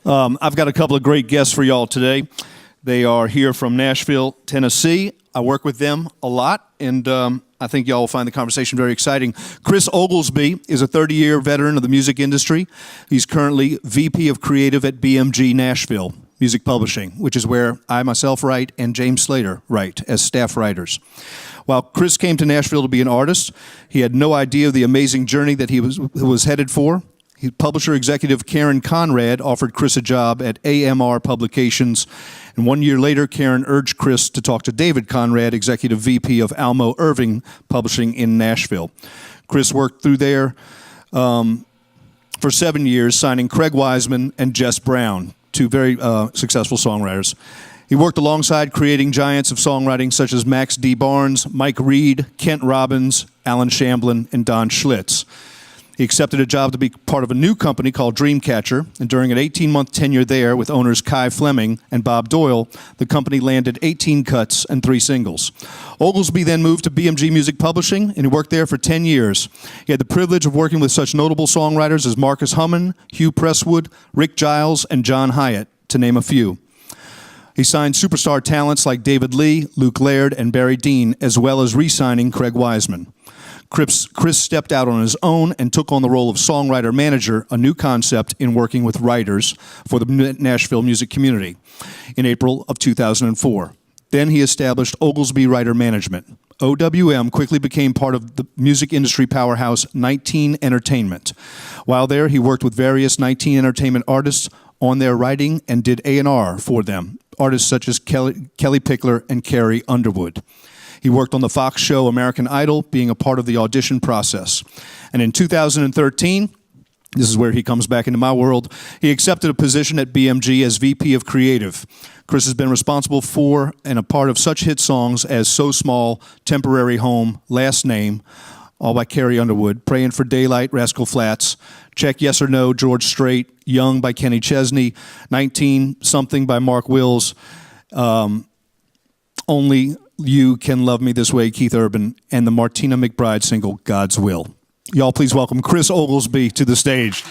I've got a couple of great guests for y'all today. They are here from Nashville, Tennessee. I work with them a lot, and I think y'all will find the conversation very exciting. Chris Oglesby is a 30-year veteran of the music industry. He's currently VP of Creative at BMG Nashville Music Publishing, which is where I myself write and James Slater write as staff writers. While Chris came to Nashville to be an artist, he had no idea of the amazing journey that he was headed for. Publisher executive Karen Conrad offered Chris a job at AMR Publications, and 1 year later, Karen urged Chris to talk to David Conrad, executive VP of Almo Irving Publishing in Nashville. Chris worked through there for 7 years, signing Craig Wiseman and Jess Brown, two very successful songwriters. He worked alongside creating giants of songwriting such as Max D. Barnes, Mike Reed, Kent Robbins, Alan Shamblin, and Don Schlitz. He accepted a job to be part of a new company called Dreamcatcher, and during an 18-month tenure there with owners Kai Fleming and Bob Doyle, the company landed 18 cuts and 3 singles. Oglesby then moved to BMG Music Publishing, and he worked there for 10 years. He had the privilege of working with such notable songwriters as Marcus Hummin, Hugh Presswood, Rick Giles, and John Hyatt, to name a few. He signed superstar talents like David Lee, Luke Laird, and Barry Dean, as well as re-signing Craig Wiseman. Chris stepped out on his own and took on the role of songwriter-manager, a new concept in working with writers for the Nashville music community, in April of 2004. Then he established Oglesby Writer Management. OWM quickly became part of the music industry powerhouse 19 Entertainment. While there, he worked with various 19 Entertainment artists on their writing and did A&R for them, artists such as Kelly Pickler and Carrie Underwood. He worked on the Fox show American Idol, being a part of the audition process. And in 2013, this is where he comes back into my world, he accepted a position at BMG as VP of Creative. Chris has been responsible for and a part of such hit songs as So Small, Temporary Home, Last Name, all by Carrie Underwood, Praying for Daylight, Rascal Flatts, Check Yes or No, George Strait, Young by Kenny Chesney, 19 Something by Mark Wills, Only You Can Love Me This Way, Keith Urban, and the Martina McBride single, God's Will. Y'all please welcome Chris Oglesby to the stage.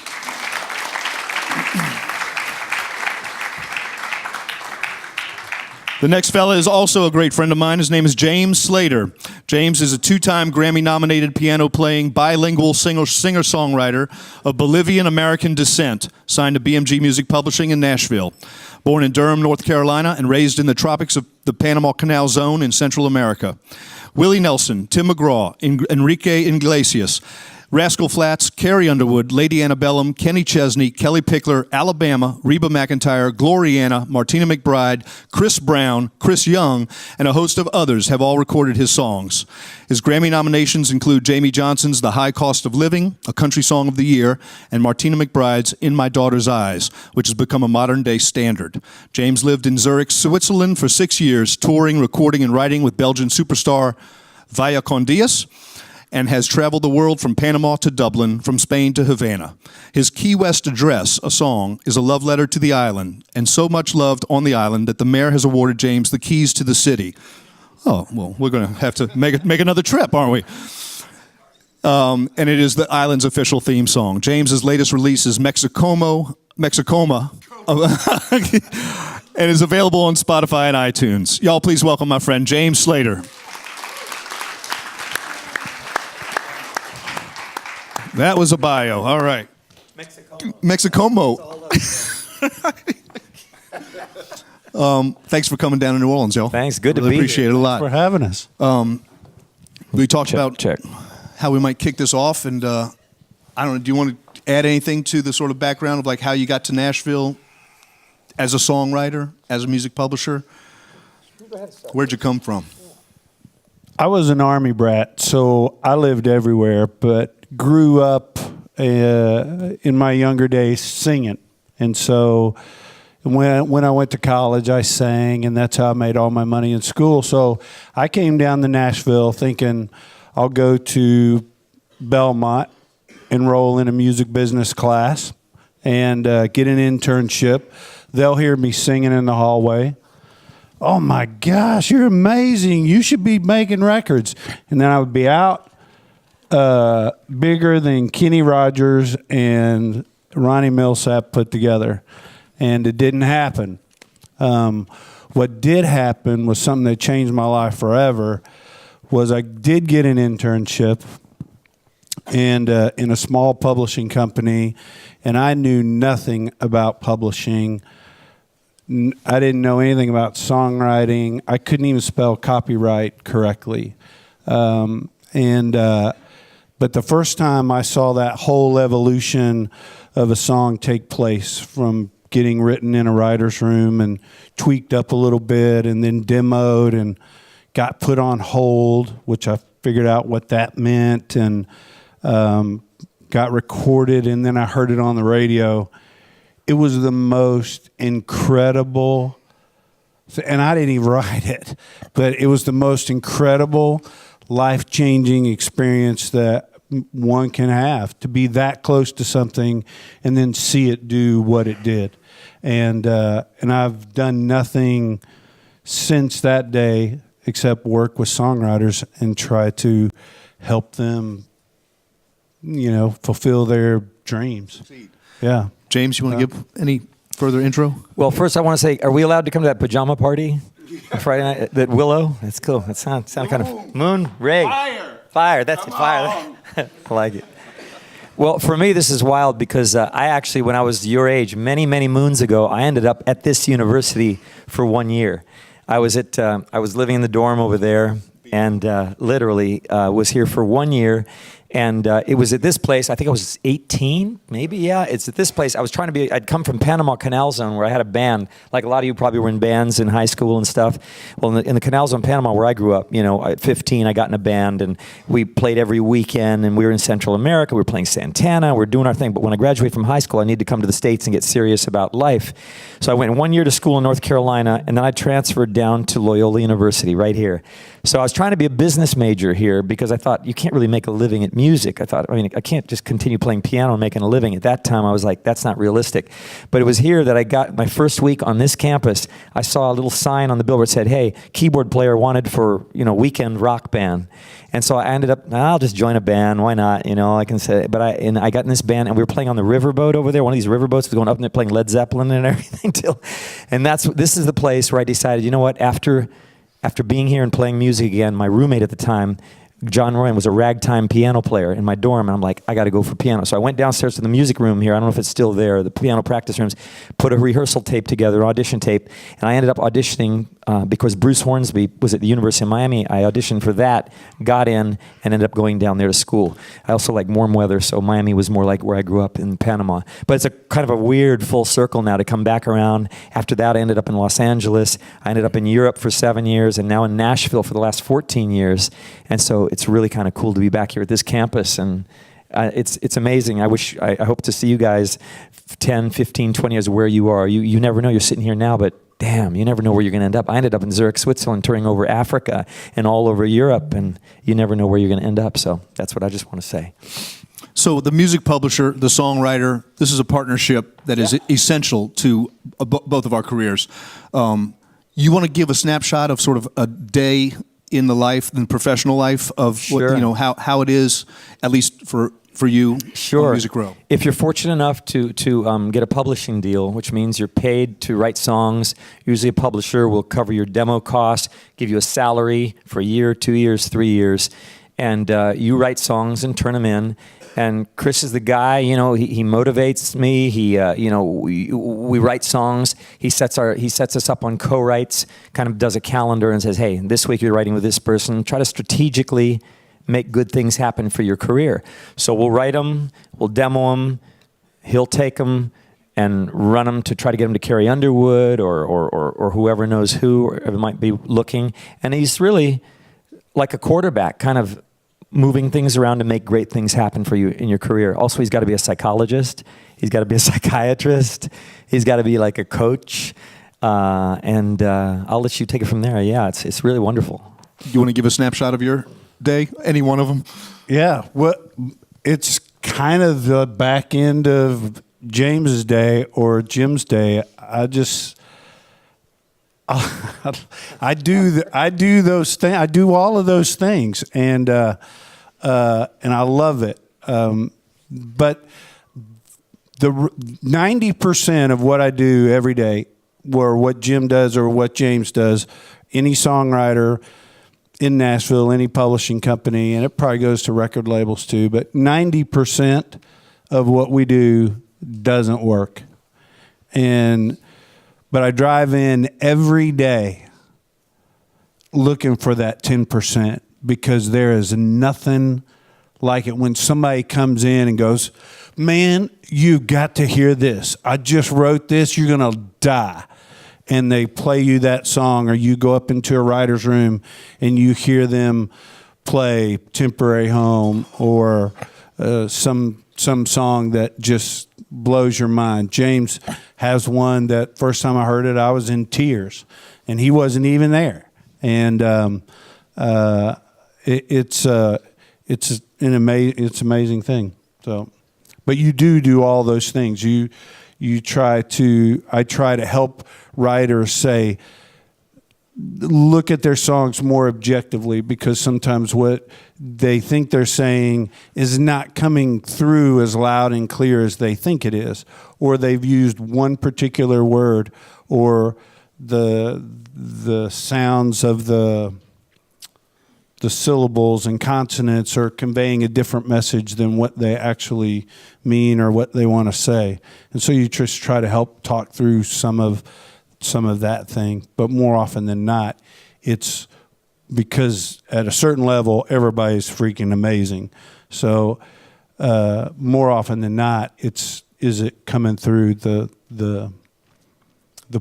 The next fella is also a great friend of mine. His name is James Slater. James is a 2-time Grammy-nominated piano-playing bilingual singer-songwriter of Bolivian-American descent, signed to BMG Music Publishing in Nashville. Born in Durham, North Carolina, and raised in the tropics of the Panama Canal Zone in Central America. Willie Nelson, Tim McGraw, Enrique Iglesias, Rascal Flatts, Carrie Underwood, Lady Antebellum, Kenny Chesney, Kelly Pickler, Alabama, Reba McEntire, Gloriana, Martina McBride, Chris Brown, Chris Young, and a host of others have all recorded his songs. His Grammy nominations include Jamie Johnson's The High Cost of Living, a country song of the year, and Martina McBride's In My Daughter's Eyes, which has become a modern-day standard. James lived in Zurich, Switzerland for 6 years, touring, recording, and writing with Belgian superstar Vaya Con Dias, and has traveled the world from Panama to Dublin, from Spain to Havana. His Key West Address, a song, is a love letter to the island, and so much loved on the island that the mayor has awarded James the keys to the city. Oh, well, we're going to have to make another trip, aren't we? And it is the island's official theme song. James's latest release is Mexicoma, and is available on Spotify and iTunes. Y'all please welcome my friend James Slater. That was a bio. All right. Mexicomo. Thanks for coming down to New Orleans, y'all. Thanks. Good to be here. Appreciate it a lot. Thanks for having us. We talked about how we might kick this off, and I don't know. Do you want to add anything to the sort of background of like how you got to Nashville as a songwriter, as a music publisher? Where'd you come from? I was an Army brat, so I lived everywhere, but grew up in my younger days singing. And so when I went to college, I sang, and that's how I made all my money in school. So I came down to Nashville thinking I'll go to Belmont, enroll in a music business class, and get an internship. they'll hear me singing in the hallway. Oh my gosh, you're amazing. You should be making records. And then I would be out bigger than Kenny Rogers and Ronnie Millsap put together. And it didn't happen. What did happen was something that changed my life forever. Was I did get an internship and in a small publishing company, and I knew nothing about publishing. I didn't know anything about songwriting. I couldn't even spell copyright correctly. But the first time I saw that whole evolution of a song take place, from getting written in a writer's room and tweaked up a little bit and then demoed and got put on hold, which I figured out what that meant, and got recorded, and then I heard it on the radio. It was the most incredible, and I didn't even write it, but it was the most incredible, life-changing experience that one can have, to be that close to something and then see it do what it did. And I've done nothing since that day except work with songwriters and try to help them, fulfill their dreams. Yeah. James, you want to give any further intro? Well, first I want to say, are we allowed to come to that pajama party Friday night? That Willow? That's cool. That sound kind of moon, rig, fire. That's it, fire. I like it. Well, for me, this is wild because I actually, when I was your age, many, many moons ago, I ended up at this university for 1 year. I was living in the dorm over there, and literally was here for 1 year. And it was at this place, I think I was 18, maybe, yeah. It's at this place. I'd come from Panama Canal Zone, where I had a band. Like a lot of you probably were in bands in high school and stuff. Well, in the Canal Zone, Panama, where I grew up, at 15, I got in a band, and we played every weekend, and we were in Central America. We were playing Santana. We were doing our thing. But when I graduated from high school, I needed to come to the States and get serious about life. So I went 1 year to school in North Carolina, and then I transferred down to Loyola University right here. So I was trying to be a business major here because I thought, you can't really make a living at music. I can't just continue playing piano and making a living. At that time, I was like, that's not realistic. But it was here that I got my first week on this campus. I saw a little sign on the billboard that said, hey, keyboard player wanted for, weekend rock band. And so I ended up, I'll just join a band. Why not? I can say, but I got in this band, and we were playing on the riverboat over there. One of these riverboats was going up, and they're playing Led Zeppelin and everything too. And this is the place where I decided, you know what, after being here and playing music again, my roommate at the time, John Royan, was a ragtime piano player in my dorm, and I'm like, I got to go for piano. So I went downstairs to the music room here. I don't know if it's still there, the piano practice rooms, put a rehearsal tape together, audition tape, and I ended up auditioning because Bruce Hornsby was at the University of Miami. I auditioned for that, got in, and ended up going down there to school. I also like warm weather, so Miami was more like where I grew up in Panama. But it's a kind of a weird full circle now to come back around. After that, I ended up in Los Angeles. I ended up in Europe for 7 years, and now in Nashville for the last 14 years. And so it's really kind of cool to be back here at this campus, and it's amazing. I hope to see you guys 10, 15, 20 years where you are. You never know. You're sitting here now, but damn, you never know where you're going to end up. I ended up in Zurich, Switzerland, touring over Africa and all over Europe, and you never know where you're going to end up. So that's what I just want to say. So the music publisher, the songwriter, this is a partnership that is essential to both of our careers. You want to give a snapshot of sort of a day in the life and professional life of Sure. how it is, at least for you, Sure. on Music Row. If you're fortunate enough to get a publishing deal, which means you're paid to write songs, usually a publisher will cover your demo costs, give you a salary for a year, 2 years, 3 years, and you write songs and turn them in. And Chris is the guy, he motivates me. We write songs. He sets us up on co-writes, kind of does a calendar and says, hey, this week you're writing with this person. Try to strategically make good things happen for your career. So we'll write them, we'll demo them, he'll take them and run them to try to get them to Carrie Underwood or whoever knows who or might be looking. And he's really like a quarterback, kind of moving things around to make great things happen for you in your career. Also, he's got to be a psychologist. He's got to be a psychiatrist. He's got to be like a coach. And I'll let you take it from there. Yeah, it's really wonderful. You want to give a snapshot of your day? Any one of them? Yeah. Well, it's kind of the back end of James's day or Jim's day. I just I do those things. I do all of those things, and I love it. But the 90% of what I do every day, or what Jim does or what James does, any songwriter in Nashville, any publishing company, and it probably goes to record labels too, but 90% of what we do doesn't work. But I drive in every day looking for that 10%, because there is nothing like it when somebody comes in and goes, man, you got to hear this. I just wrote this. You're going to die. And they play you that song, or you go up into a writer's room and you hear them play Temporary Home, or some song that just blows your mind. James has one that first time I heard it, I was in tears, and he wasn't even there. And it's an amazing thing. So, but you do all those things. I try to help writers say, look at their songs more objectively, because sometimes what they think they're saying is not coming through as loud and clear as they think it is, or they've used one particular word, or the sounds of the syllables and consonants are conveying a different message than what they actually mean or what they want to say. And so you just try to help talk through some of that thing. But more often than not, it's because at a certain level, everybody's freaking amazing. So more often than not, is it coming through the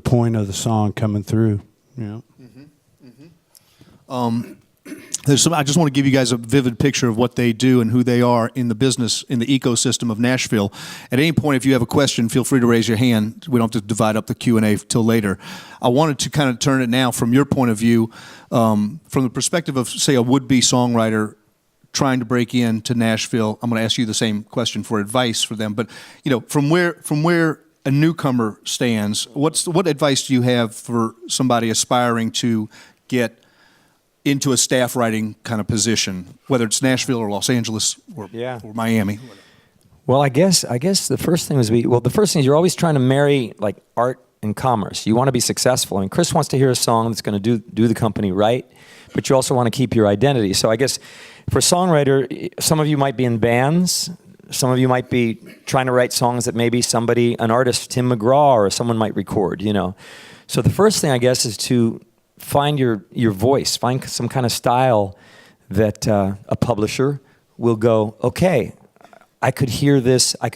point of the song coming through, you know? I just want to give you guys a vivid picture of what they do and who they are in the business, in the ecosystem of Nashville. At any point, if you have a question, feel free to raise your hand. We don't have to divide up the Q&A till later. I wanted to kind of turn it now from your point of view, from the perspective of, say, a would-be songwriter trying to break into Nashville. I'm going to ask you the same question for advice for them. But, you know, from where a newcomer stands, what advice do you have for somebody aspiring to get into a staff writing kind of position, whether it's Nashville or Los Angeles or Miami? Well, I guess the first thing the first thing is you're always trying to marry like art and commerce. You want to be successful. I mean, Chris wants to hear a song that's going to do the company right, but you also want to keep your identity. So I guess for a songwriter, some of you might be in bands. Some of you might be trying to write songs that maybe an artist, Tim McGraw or someone might record, you know. So the first thing, I guess, is to find your voice, find some kind of style that a publisher will go, okay, I could hear this. I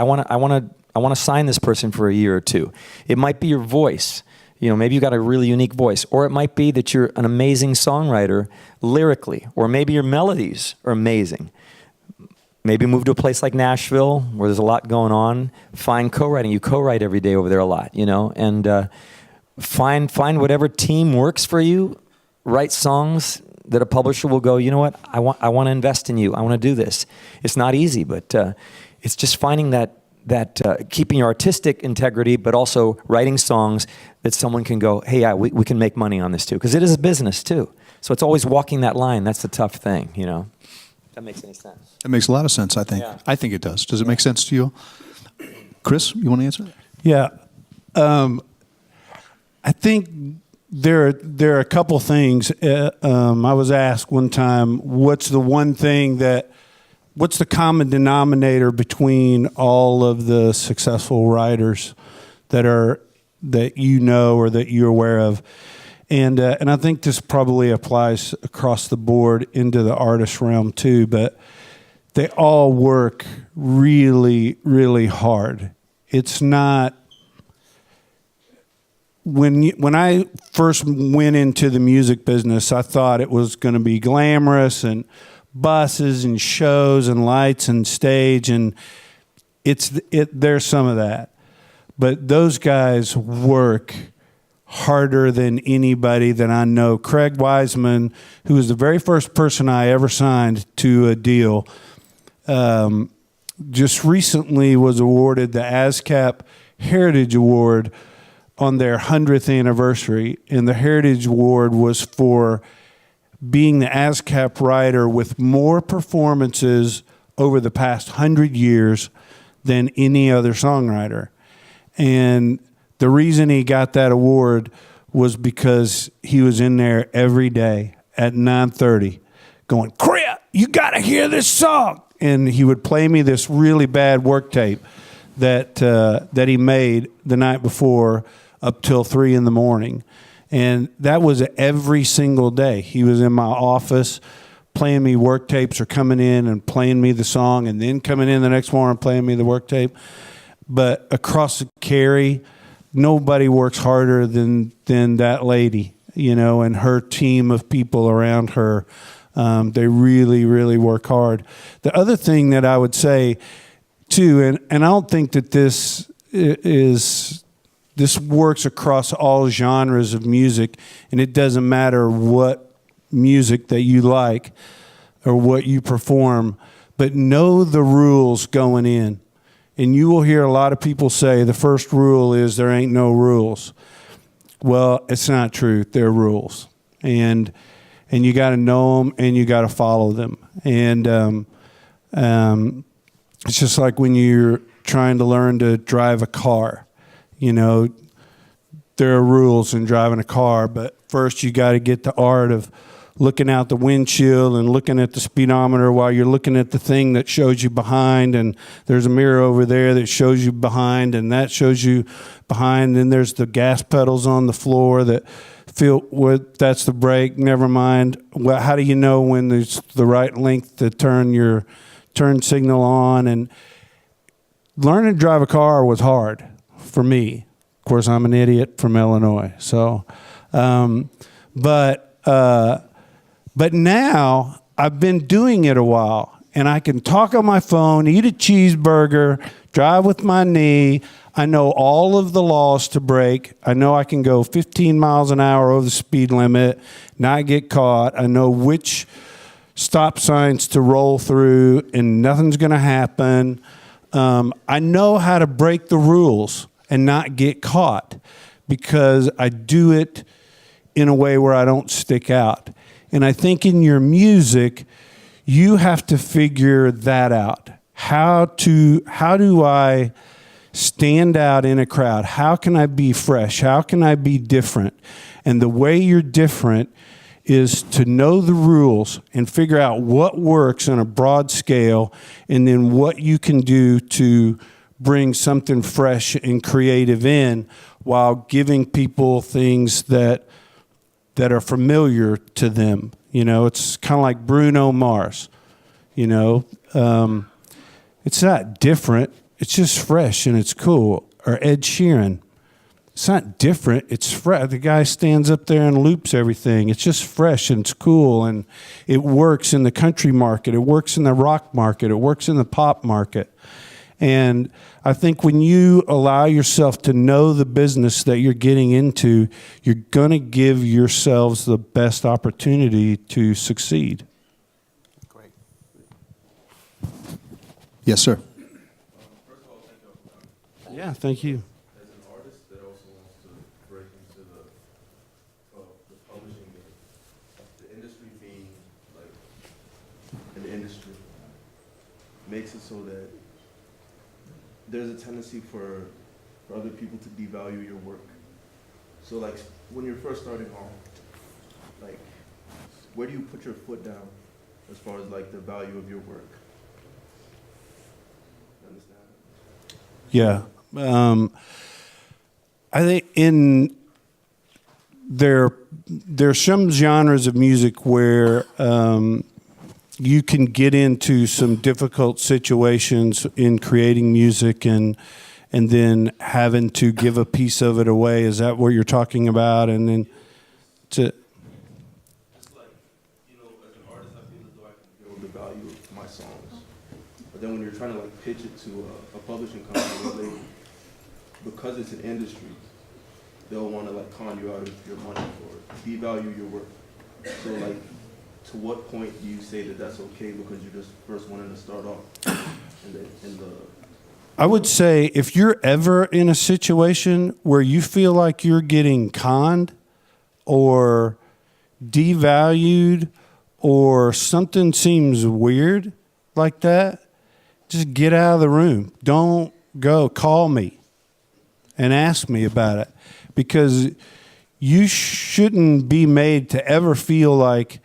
want to sign this person for a year or two. It might be your voice. You know, maybe you got a really unique voice, or it might be that you're an amazing songwriter lyrically, or maybe your melodies are amazing. Maybe move to a place like Nashville where there's a lot going on. Find co-writing. You co-write every day over there a lot, you know, and find whatever team works for you. Write songs that a publisher will go, you know what, I want to invest in you. I want to do this. It's not easy, but it's just finding that keeping your artistic integrity, but also writing songs that someone can go, hey, yeah, we can make money on this too, because it is a business too. So it's always walking that line. That's the tough thing, you know. If that makes any sense. It makes a lot of sense, I think. Yeah. I think it does. Does it make sense to you? Chris, you want to answer? Yeah. I think there are a couple things. I was asked one time, what's the common denominator between all of the successful writers that you know or that you're aware of? And I think this probably applies across the board into the artist realm too, but they all work really, really hard. It's not... When I first went into the music business, I thought it was going to be glamorous and buses and shows and lights and stage, and there's some of that. But those guys work harder than anybody that I know. Craig Wiseman, who was the very first person I ever signed to a deal, just recently was awarded the ASCAP Heritage Award on their 100th anniversary, and the Heritage Award was for being the ASCAP writer with more performances over the past 100 years than any other songwriter. And the reason he got that award was because he was in there every day at 9:30 going, "Chris, you got to hear this song." And he would play me this really bad work tape that he made the night before up till 3 in the morning. And that was every single day. He was in my office playing me work tapes or coming in and playing me the song and then coming in the next morning playing me the work tape. But across the carry, nobody works harder than that lady, you know, and her team of people around her. They really, really work hard. The other thing that I would say, too, and I don't think that this works across all genres of music, and it doesn't matter what music that you like or what you perform, but know the rules going in. And you will hear a lot of people say the first rule is there ain't no rules. Well, it's not true. There are rules. And you got to know them and you got to follow them. And it's just like when you're trying to learn to drive a car. You know, there are rules in driving a car, but first you got to get the art of looking out the windshield and looking at the speedometer while you're looking at the thing that shows you behind, and there's a mirror over there that shows you behind, and that shows you behind, and there's the gas pedals on the floor that that's the brake. Never mind. Well, how do you know when there's the right length to turn your turn signal on? And learning to drive a car was hard for me. Of course, I'm an idiot from Illinois. So, but now I've been doing it a while, and I can talk on my phone, eat a cheeseburger, drive with my knee. I know all of the laws to break. I know I can go 15 miles an hour over the speed limit, not get caught. I know which stop signs to roll through, and nothing's going to happen. I know how to break the rules and not get caught because I do it in a way where I don't stick out. And I think in your music, you have to figure that out. How do I stand out in a crowd? How can I be fresh? How can I be different? And the way you're different is to know the rules and figure out what works on a broad scale, and then what you can do to bring something fresh and creative in while giving people things that are familiar to them. You know, it's kind of like Bruno Mars. You know, it's not different. It's just fresh and it's cool. Or Ed Sheeran. It's not different. It's fresh. The guy stands up there and loops everything. It's just fresh and it's cool, and it works in the country market. It works in the rock market. It works in the pop market. And I think when you allow yourself to know the business that you're getting into, you're going to give yourselves the best opportunity to succeed. Great. Yes, sir. Yeah, thank you. As an artist that also wants to break into the publishing game, the industry being like an industry makes it so that there's a tendency for other people to devalue your work. So like when you're first starting off, like where do you put your foot down as far as like the value of your work? You understand? Yeah. I think there's some genres of music where you can get into some difficult situations in creating music and then having to give a piece of it away. Is that what you're talking about? And then to It's like, you know, as an artist, I feel as though I can build the value of my songs. But then when you're trying to like pitch it to a publishing company or label, because it's an industry, they'll want to like con you out of your money or devalue your work. So like, to what point do you say that that's okay because you're just first wanting to start off in the I would say if you're ever in a situation where you feel like you're getting conned or devalued or something seems weird like that, just get out of the room. Don't go. Call me and ask me about it, because you shouldn't be made to ever feel like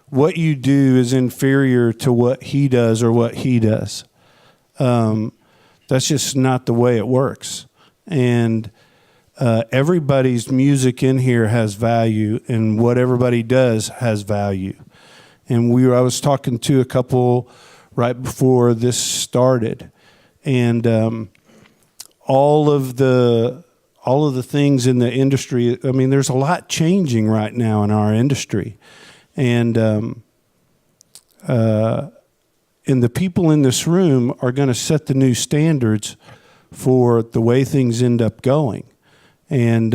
what you do is inferior to what he does or what he does. That's just not the way it works. And everybody's music in here has value, and what everybody does has value. And I was talking to a couple right before this started, and all of the things in the industry. I mean, there's a lot changing right now in our industry, and the people in this room are going to set the new standards for the way things end up going. And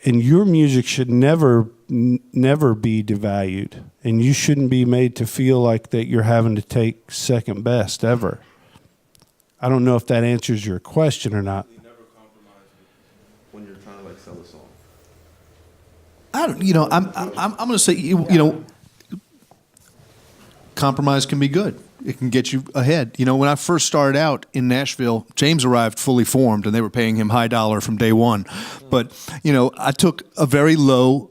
your music should never be devalued, and you shouldn't be made to feel like that you're having to take second best ever. I don't know if that answers your question or not. You never compromise when you're trying to like sell a song. I'm going to say, compromise can be good. It can get you ahead. When I first started out in Nashville, James arrived fully formed, and they were paying him high dollar from day one. But, I took a very low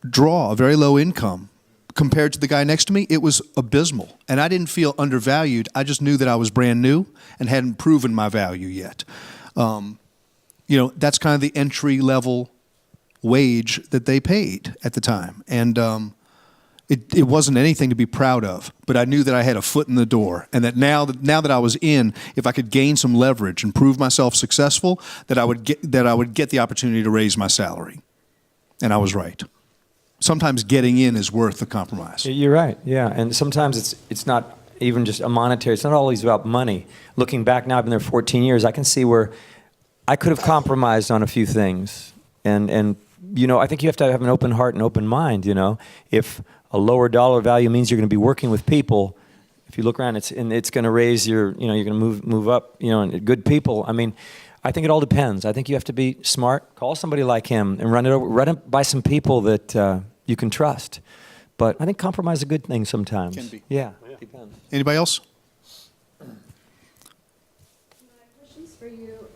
draw, a very low income. Compared to the guy next to me, it was abysmal. And I didn't feel undervalued. I just knew that I was brand new and hadn't proven my value yet. That's kind of the entry-level wage that they paid at the time. And it wasn't anything to be proud of, but I knew that I had a foot in the door, and that now that I was in, if I could gain some leverage and prove myself successful, that I would get the opportunity to raise my salary. And I was right. Sometimes getting in is worth the compromise. You're right, yeah. And sometimes it's not even just a monetary, it's not always about money. Looking back now, I've been there 14 years, I can see where I could have compromised on a few things. And I think you have to have an open heart and open mind, If a lower dollar value means you're going to be working with people, if you look around, it's going to raise your, you're going to move up, and good people. I mean, I think it all depends. I think you have to be smart, call somebody like him, and run it by some people that you can trust. But I think compromise is a good thing sometimes. Can be. Yeah. Depends. Anybody else? My question's for you.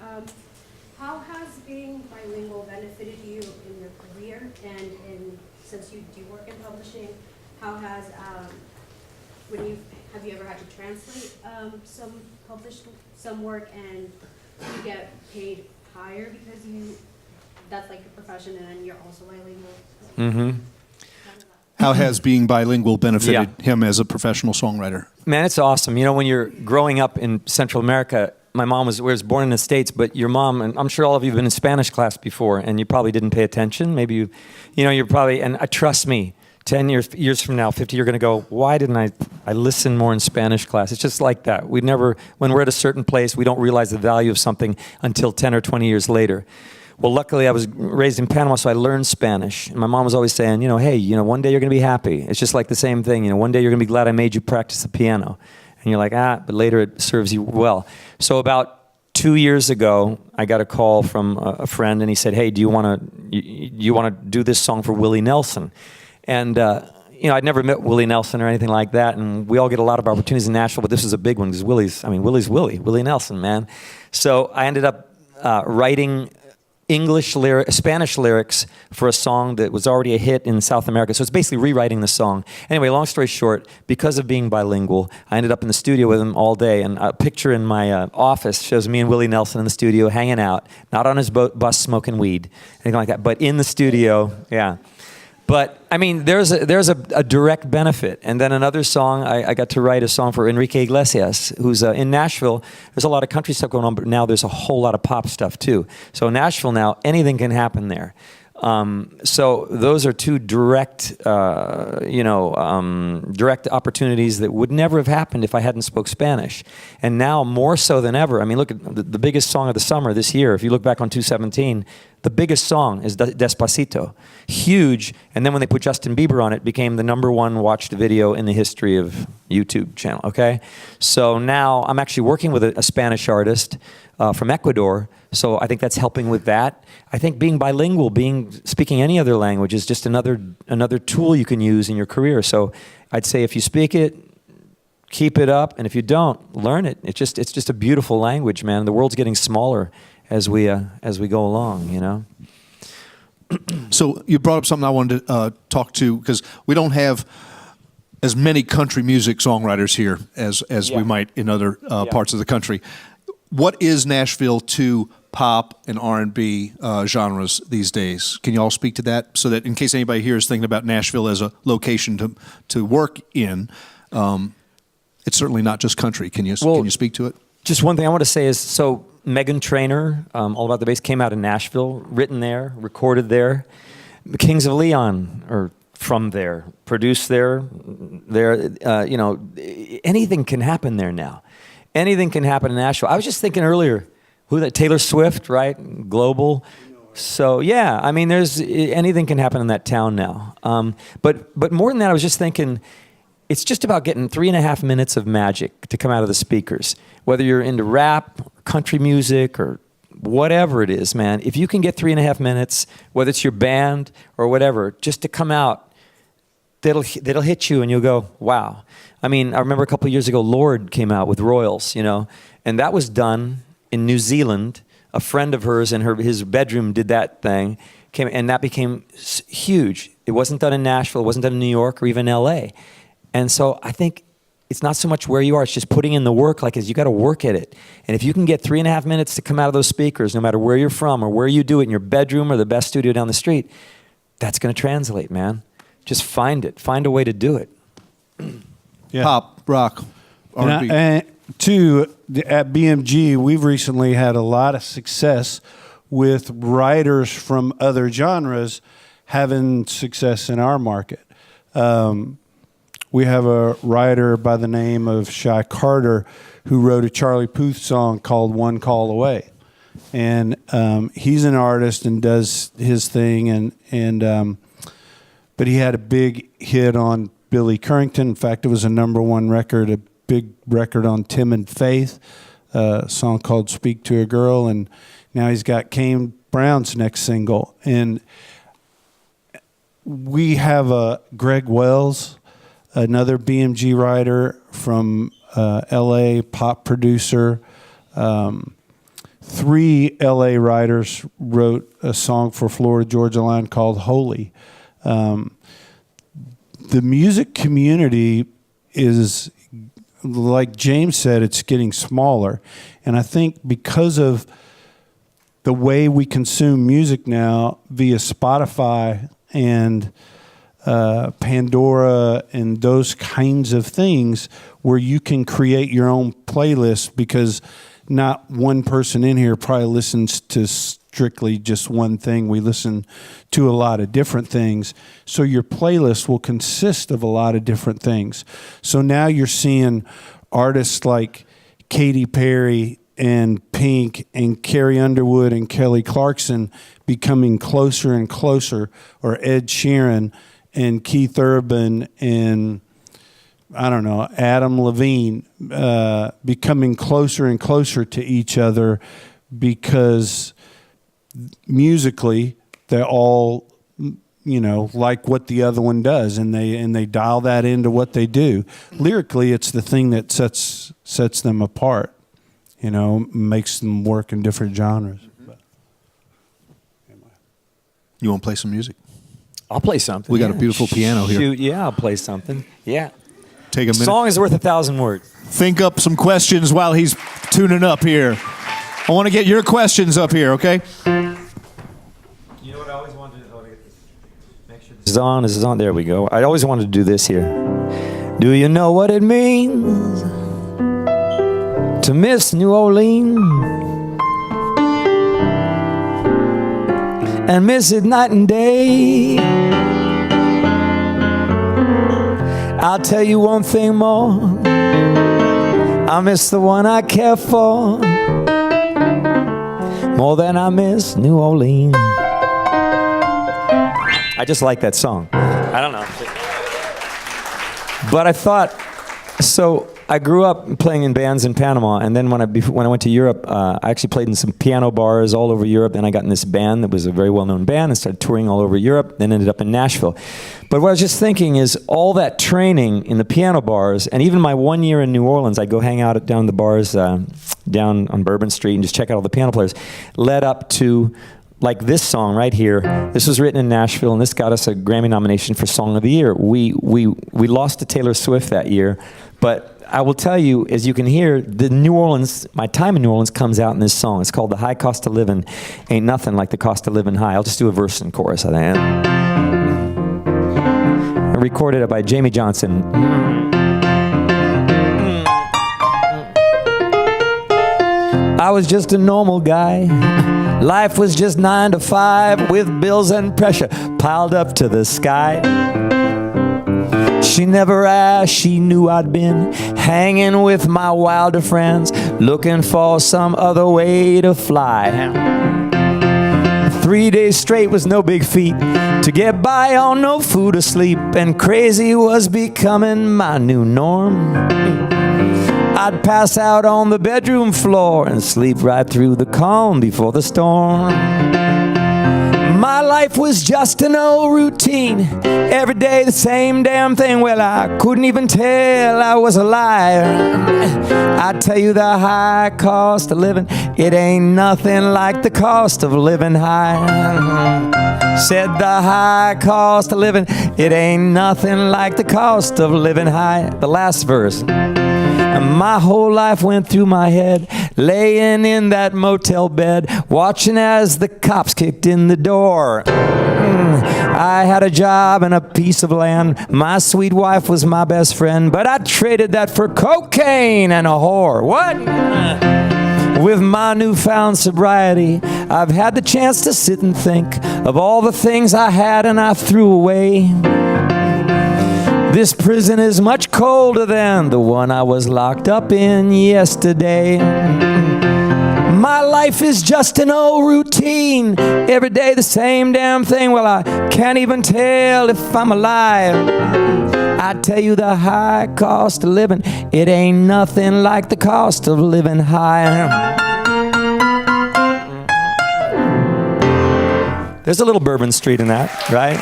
How has being bilingual benefited you in your career, and since you do work in publishing, how has have you ever had to translate some work, and you get paid higher because that's like your profession, and then you're also bilingual? Mm-hmm. How has being bilingual benefited him as a professional songwriter? Man, it's awesome. When you're growing up in Central America, my mom was born in the States, but your mom, and I'm sure all of you have been in Spanish class before, and you probably didn't pay attention. Maybe you're probably, and trust me, 10 years from now, 50, you're going to go, why didn't I listen more in Spanish class? It's just like that. When we're at a certain place, we don't realize the value of something until 10 or 20 years later. Well, luckily, I was raised in Panama, so I learned Spanish. And my mom was always saying, hey, one day you're going to be happy. It's just like the same thing. One day you're going to be glad I made you practice the piano. And you're like, but later it serves you well. So about 2 years ago, I got a call from a friend, and he said, hey, do you want to do this song for Willie Nelson? And I'd never met Willie Nelson or anything like that, and we all get a lot of opportunities in Nashville, but this was a big one because Willie's Willie Nelson, man. So I ended up writing Spanish lyrics for a song that was already a hit in South America. So it's basically rewriting the song. Anyway, long story short, because of being bilingual, I ended up in the studio with him all day. And a picture in my office shows me and Willie Nelson in the studio hanging out, not on his bus smoking weed, anything like that, but in the studio, yeah. But, I mean, there's a direct benefit. And then another song, I got to write a song for Enrique Iglesias, who's in Nashville. There's a lot of country stuff going on, but now there's a whole lot of pop stuff, too. So Nashville now, anything can happen there. So those are two direct, direct opportunities that would never have happened if I hadn't spoke Spanish. And now more so than ever, I mean, look at the biggest song of the summer this year. If you look back on 2017, the biggest song is Despacito. Huge. And then when they put Justin Bieber on it, became the #1 watched video in the history of YouTube channel, okay? So now I'm actually working with a Spanish artist from Ecuador. So I think that's helping with that. I think being bilingual, speaking any other language is just another tool you can use in your career. So I'd say if you speak it, keep it up, and if you don't, learn it. It's just a beautiful language, man. The world's getting smaller as we go along, you know. So you brought up something I wanted to talk to, because we don't have as many country music songwriters here as we might in other parts of the country. What is Nashville to pop and R&B genres these days? Can you all speak to that, so that in case anybody here is thinking about Nashville as a location to work in, it's certainly not just country. Can you speak to it? Just one thing I want to say is, so Meghan Trainor, All About the Bass, came out in Nashville, written there, recorded there. The Kings of Leon are from there, produced there. Anything can happen there now. Anything can happen in Nashville. I was just thinking earlier, Taylor Swift, right? Global. So yeah, I mean, anything can happen in that town now. But more than that, I was just thinking, it's just about getting 3.5 minutes of magic to come out of the speakers. Whether you're into rap, country music, or whatever it is, man. If you can get 3.5 minutes, whether it's your band or whatever, just to come out, that'll hit you, and you'll go, wow. I mean, I remember a couple of years ago, Lorde came out with Royals, and that was done in New Zealand. A friend of hers in his bedroom did that thing, and that became huge. It wasn't done in Nashville, it wasn't done in New York or even LA. And so I think it's not so much where you are, it's just putting in the work, you got to work at it. And if you can get 3.5 minutes to come out of those speakers, no matter where you're from or where you do it, in your bedroom or the best studio down the street, that's going to translate, man. Just find a way to do it. Yeah. Pop, rock, R&B. And two, at BMG, we've recently had a lot of success with writers from other genres having success in our market. We have a writer by the name of Shy Carter who wrote a Charlie Puth song called One Call Away. And he's an artist and does his thing, but he had a big hit on Billy Currington. In fact, it was a #1 record, a big record on Tim and Faith, a song called Speak to a Girl, and now he's got Kane Brown's next single. And we have Greg Wells, another BMG writer from LA, pop producer. 3 LA writers wrote a song for Florida Georgia Line called Holy. The music community is, like James said, it's getting smaller. And I think because of the way we consume music now via Spotify and Pandora and those kinds of things, where you can create your own playlist, because not one person in here probably listens to strictly just one thing. We listen to a lot of different things. So your playlist will consist of a lot of different things. So now you're seeing artists like Katy Perry and Pink and Carrie Underwood and Kelly Clarkson becoming closer and closer, or Ed Sheeran and Keith Urban and Adam Levine becoming closer and closer to each other, because musically they're all like what the other one does, and they dial that into what they do. Lyrically, it's the thing that sets them apart, makes them work in different genres. You want to play some music? I'll play something. We got a beautiful piano here. Shoot, yeah, I'll play something. Yeah. Take a minute. Song is worth 1,000 words. Think up some questions while he's tuning up here. I want to get your questions up here, okay? You know what I always wanted to do? Make sure this is on. There we go. I always wanted to do this here. Do you know what it means to miss New Orleans? and miss it night and day. I'll tell you one thing more, I miss the one I care for more than I miss New Orleans. I just like that song. I don't know. But I thought, so I grew up playing in bands in Panama, and then when I went to Europe, I actually played in some piano bars all over Europe. Then I got in this band that was a very well-known band and started touring all over Europe, then ended up in Nashville. But what I was just thinking is all that training in the piano bars, and even my 1 year in New Orleans, I'd go hang out down the bars down on Bourbon Street and just check out all the piano players, led up to like this song right here. This was written in Nashville, and this got us a Grammy nomination for Song of the Year. We lost to Taylor Swift that year, but I will tell you, as you can hear, my time in New Orleans comes out in this song. It's called The High Cost of Living Ain't Nothing Like the Cost of Living High. I'll just do a verse and chorus, I think. I recorded it by Jamie Johnson. I was just a normal guy. Life was just 9 to 5 with bills and pressure piled up to the sky. She never asked, she knew I'd been hanging with my wilder friends, looking for some other way to fly. 3 days straight was no big feat to get by on no food or sleep, and crazy was becoming my new norm. I'd pass out on the bedroom floor and sleep right through the calm before the storm. My life was just an old routine, every day the same damn thing. Well, I couldn't even tell I was a liar. I tell you, the high cost of living, it ain't nothing like the cost of living high. Said the high cost of living, it ain't nothing like the cost of living high. The last verse. My whole life went through my head, laying in that motel bed, watching as the cops kicked in the door. I had a job and a piece of land. My sweet wife was my best friend, but I traded that for cocaine and a whore. What? With my newfound sobriety, I've had the chance to sit and think of all the things I had and I threw away. This prison is much colder than the one I was locked up in yesterday. My life is just an old routine, every day the same damn thing. Well, I can't even tell if I'm alive. I tell you, the high cost of living, it ain't nothing like the cost of living high. There's a little Bourbon Street in that, right?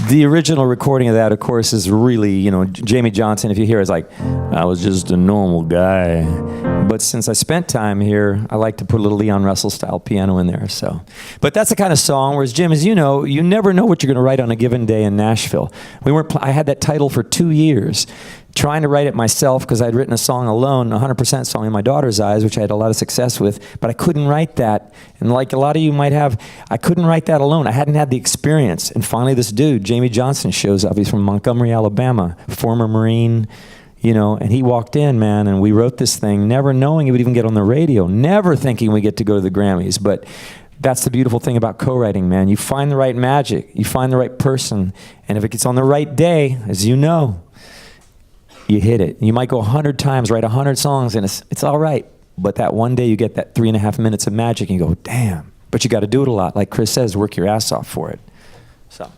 The original recording of that, of course, is really, Jamie Johnson, if you hear, is like, I was just a normal guy. But since I spent time here, I like to put a little Leon Russell-style piano in there. So, but that's the kind of song, whereas Jim, as you know, you never know what you're going to write on a given day in Nashville. I had that title for 2 years, trying to write it myself because I'd written a song alone, 100% song in my daughter's eyes, which I had a lot of success with, but I couldn't write that. And like a lot of you might have, I couldn't write that alone. I hadn't had the experience. And finally this dude, Jamie Johnson, shows up. He's from Montgomery, Alabama, former Marine, and he walked in, man, and we wrote this thing, never knowing it would even get on the radio, never thinking we get to go to the Grammys. But that's the beautiful thing about co-writing, man. You find the right magic, you find the right person, and if it gets on the right day, as you know, you hit it. You might go 100 times, write 100 songs, and it's all right. But that one day you get that 3.5 minutes of magic, and you go, damn. But you got to do it a lot. Like Chris says, work your ass off for it. So.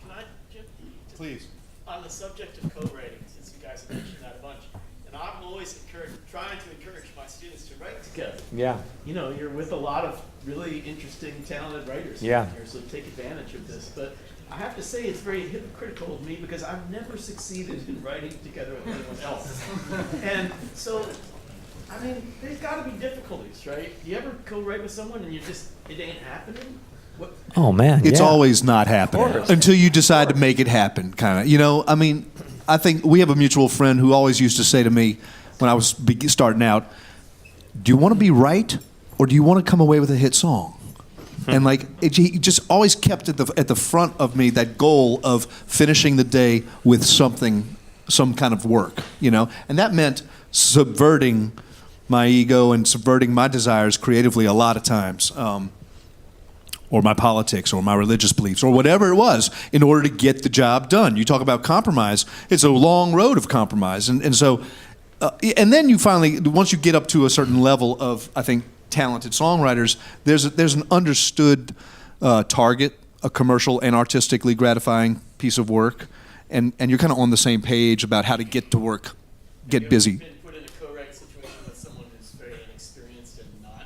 Can I just Please. On the subject of co-writing, since you guys have mentioned that a bunch, and I'm always trying to encourage my students to write together. Yeah. You're with a lot of really interesting, talented writers Yeah. here, so take advantage of this. But I have to say it's very hypocritical of me because I've never succeeded in writing together with anyone else. And so, there's got to be difficulties, right? Do you ever co-write with someone and it ain't happening? What? Oh, man. It's yeah. always not happening until you decide to make it happen, kind of. I think we have a mutual friend who always used to say to me when I was starting out, do you want to be right or do you want to come away with a hit song? And he just always kept at the front of me that goal of finishing the day with some kind of work, And that meant subverting my ego and subverting my desires creatively a lot of times, or my politics or my religious beliefs or whatever it was, in order to get the job done. You talk about compromise. It's a long road of compromise. And so, and then you finally, once you get up to a certain level of, I think, talented songwriters, there's an understood target, a commercial and artistically gratifying piece of work, and you're kind of on the same page about how to get to work, get busy. Been put in a co-write situation with someone who's very inexperienced and not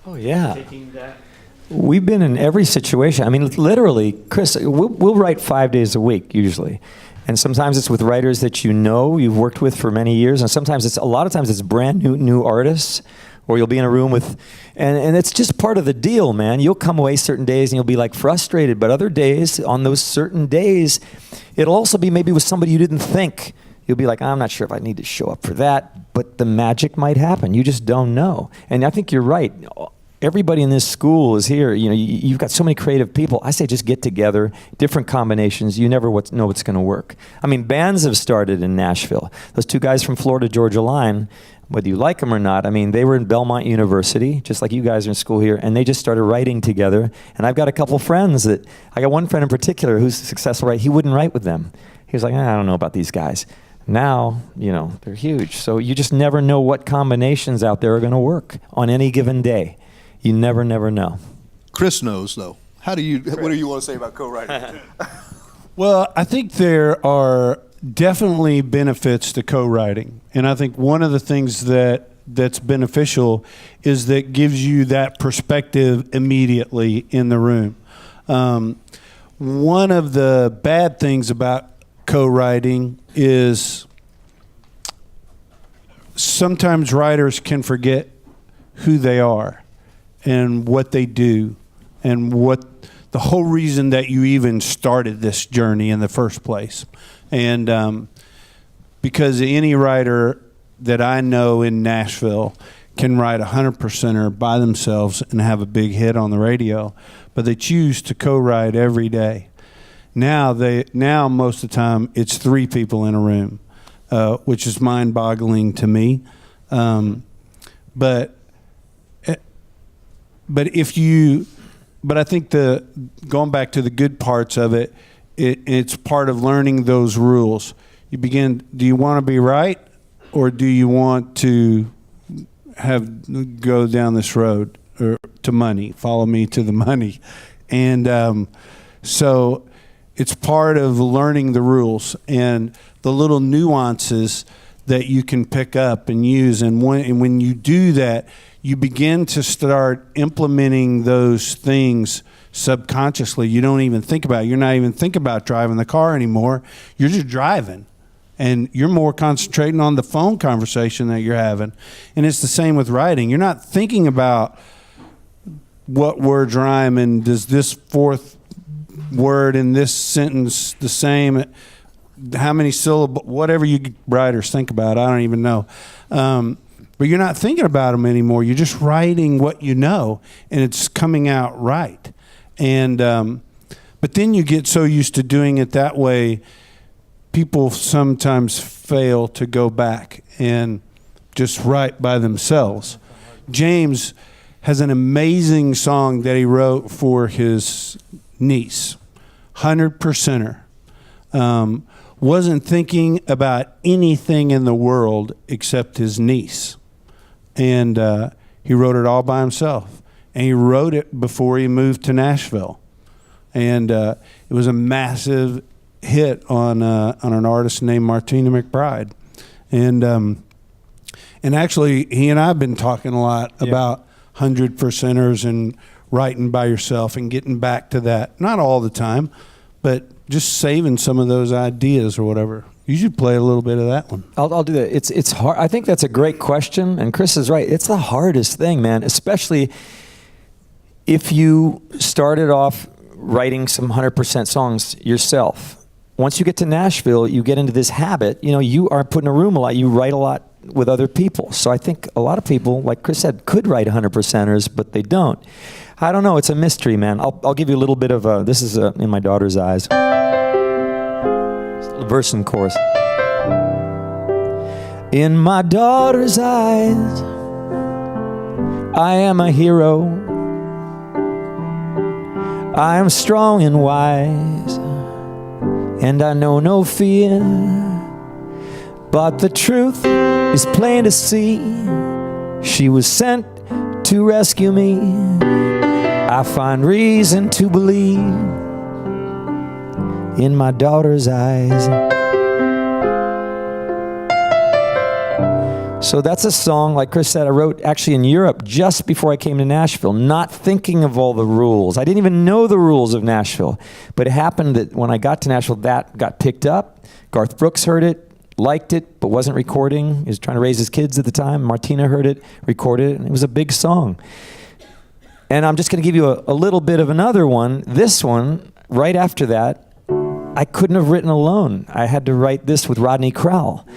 Oh, yeah. taking that. We've been in every situation. I mean, literally, Chris, we'll write 5 days a week usually. And sometimes it's with writers that you know, you've worked with for many years. And sometimes a lot of times it's brand new artists, or you'll be in a room with, and it's just part of the deal, man. You'll come away certain days and you'll be like frustrated, but other days, on those certain days, it'll also be maybe with somebody you didn't think. You'll be like, I'm not sure if I need to show up for that, but the magic might happen. You just don't know. And I think you're right. Everybody in this school is here. You know, you've got so many creative people. I say just get together, different combinations. You never know what's going to work. I mean, bands have started in Nashville. Those two guys from Florida Georgia Line, whether you like them or not, I mean, they were in Belmont University, just like you guys are in school here, and they just started writing together. And I've got a couple friends I got one friend in particular who's successful, right? He wouldn't write with them. He was like, I don't know about these guys. Now, you know, they're huge. So you just never know what combinations out there are going to work on any given day. You never know. Chris knows, though. What do you want to say about co-writing? Well, I think there are definitely benefits to co-writing. And I think one of the things that's beneficial is that gives you that perspective immediately in the room. One of the bad things about co-writing is sometimes writers can forget who they are and what they do and what the whole reason that you even started this journey in the first place. And because any writer that I know in Nashville can write 100%er by themselves and have a big hit on the radio, but they choose to co-write every day. Now most of the time it's 3 people in a room, which is mind-boggling to me. But I think going back to the good parts of it's part of learning those rules. You begin, do you want to be right, or do you want to go down this road or to money? Follow me to the money. And so it's part of learning the rules and the little nuances that you can pick up and use. And when you do that, you begin to start implementing those things subconsciously. You don't even think about it. You're not even thinking about driving the car anymore. You're just driving. And you're more concentrating on the phone conversation that you're having. And it's the same with writing. You're not thinking about what words rhyme and does this fourth word in this sentence the same, how many syllables, whatever you writers think about, I don't even know. But you're not thinking about them anymore. You're just writing what you know, and it's coming out right. And but then you get so used to doing it that way, people sometimes fail to go back and just write by themselves. James has an amazing song that he wrote for his niece, 100%er. Wasn't thinking about anything in the world except his niece. And he wrote it all by himself. And he wrote it before he moved to Nashville. And it was a massive hit on an artist named Martina McBride. And actually, he and I have been talking a lot about 100%ers and writing by yourself and getting back to that. Not all the time, but just saving some of those ideas or whatever. You should play a little bit of that one. I'll do that. It's hard. I think that's a great question, and Chris is right. It's the hardest thing, man, especially if you started off writing some 100% songs yourself. Once you get to Nashville, you get into this habit. You know, you are put in a room a lot. You write a lot with other people. So I think a lot of people, like Chris said, could write 100%ers, but they don't. I don't know. It's a mystery, man. I'll give you a little bit of this is in my daughter's eyes. Verse and chorus. In my daughter's eyes, I am a hero. I am strong and wise, and I know no fear. But the truth is plain to see. She was sent to rescue me. I find reason to believe in my daughter's eyes. So that's a song, like Chris said, I wrote actually in Europe just before I came to Nashville, not thinking of all the rules. I didn't even know the rules of Nashville. But it happened that when I got to Nashville, that got picked up. Garth Brooks heard it, liked it, but wasn't recording. He was trying to raise his kids at the time. Martina heard it, recorded it, and it was a big song. And I'm just going to give you a little bit of another one. This one, right after that, I couldn't have written alone. I had to write this with Rodney Crowell.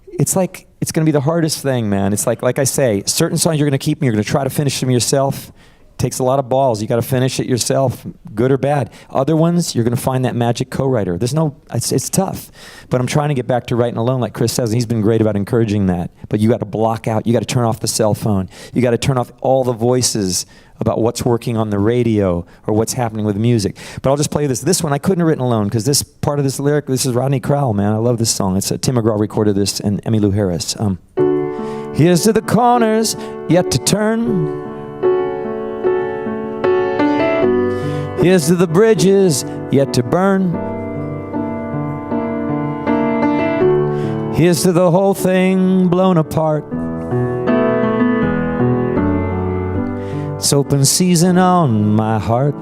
It's like, it's going to be the hardest thing, man. It's like I say, certain songs you're going to keep and you're going to try to finish them yourself. It takes a lot of balls. You got to finish it yourself, good or bad. Other ones, you're going to find that magic co-writer. It's tough. But I'm trying to get back to writing alone, like Chris says, and he's been great about encouraging that. But you got to block out, you got to turn off the cell phone. You got to turn off all the voices about what's working on the radio or what's happening with music. But I'll just play this. This one I couldn't have written alone because this part of this lyric, this is Rodney Crowell, man. I love this song. It's Tim McGraw recorded this and Emmylou Harris. Here's to the corners yet to turn. Here's to the bridges yet to burn. Here's to the whole thing blown apart. It's open season on my heart.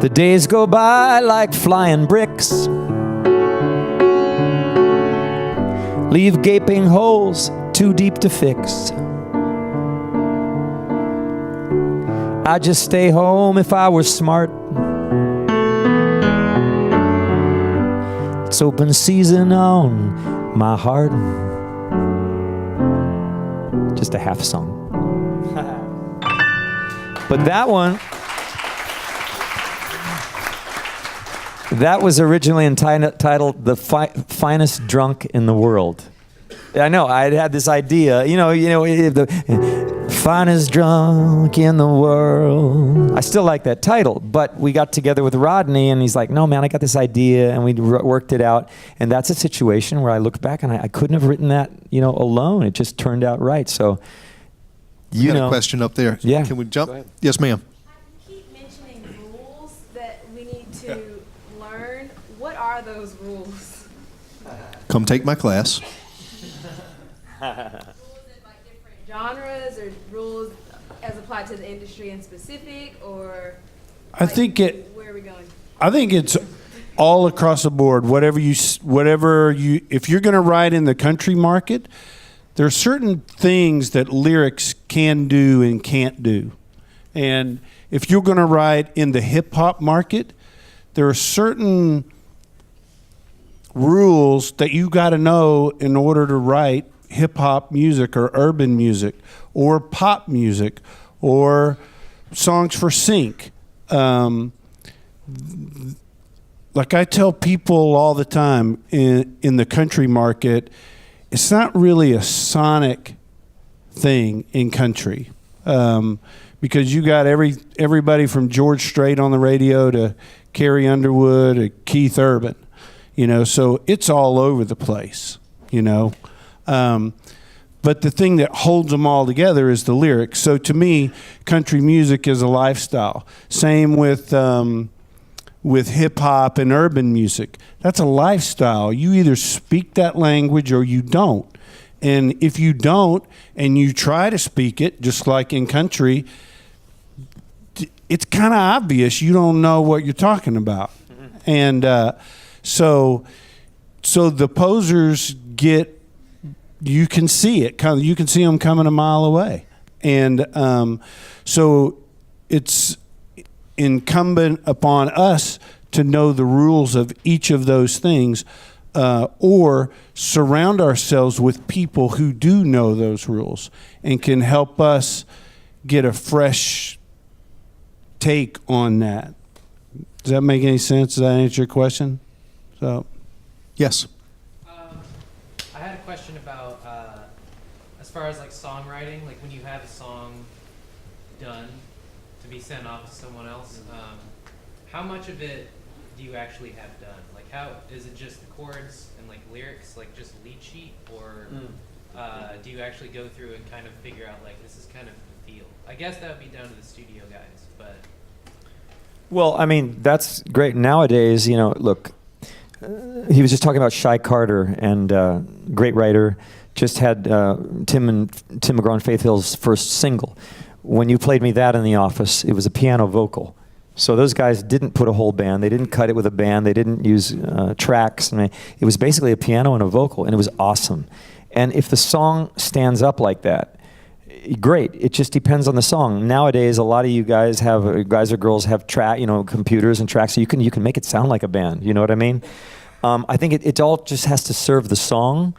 The days go by like flying bricks, leave gaping holes too deep to fix. I'd just stay home if I were smart. It's open season on my heart. Just a half song. But that one, that was originally entitled The Finest Drunk in the World. I know, I had this idea, the finest drunk in the world. I still like that title, but we got together with Rodney and he's like, no man, I got this idea, and we worked it out. And that's a situation where I look back and I couldn't have written that, alone. It just turned out right. So, you got a question up there. Yeah. Can we jump? Yes, ma'am. You keep mentioning rules that we need to learn. What are those rules? Come take my class. Rules in like different genres, or rules as applied to the industry in specific, or I think where are we going? I think it's all across the board. Whatever you, if you're going to write in the country market, there are certain things that lyrics can do and can't do. And if you're going to write in the hip hop market, there are certain rules that you got to know in order to write hip hop music or urban music or pop music or songs for sync. Like I tell people all the time in the country market, it's not really a sonic thing in country, because you got everybody from George Strait on the radio to Carrie Underwood to Keith Urban, so it's all over the place, but the thing that holds them all together is the lyrics. So to me, country music is a lifestyle. Same with hip hop and urban music. That's a lifestyle. You either speak that language or you don't. And if you don't and you try to speak it, just like in country, it's kind of obvious you don't know what you're talking about. And so the posers you can see it. You can see them coming a mile away. And so it's incumbent upon us to know the rules of each of those things, or surround ourselves with people who do know those rules and can help us get a fresh take on that. Does that make any sense? Does that answer your question? So, Yes. question about as far as like songwriting, like when you have a song done to be sent off to someone else, how much of it do you actually have done? Like, how is it just the chords and like lyrics, like just lead sheet, or do you actually go through and kind of figure out like this is kind of the feel? I guess that would be down to the studio guys, but. Well, I mean, that's great. Nowadays, you know, look, he was just talking about Shy Carter, and great writer, just had Tim McGraw and Faith Hill's first single. When you played me that in the office, it was a piano vocal. So those guys didn't put a whole band. They didn't cut it with a band. They didn't use tracks. I mean, it was basically a piano and a vocal, and it was awesome. And if the song stands up like that, great. It just depends on the song. Nowadays, a lot of you guys or girls have computers and tracks, so you can make it sound like a band. You know what I mean? I think it all just has to serve the song.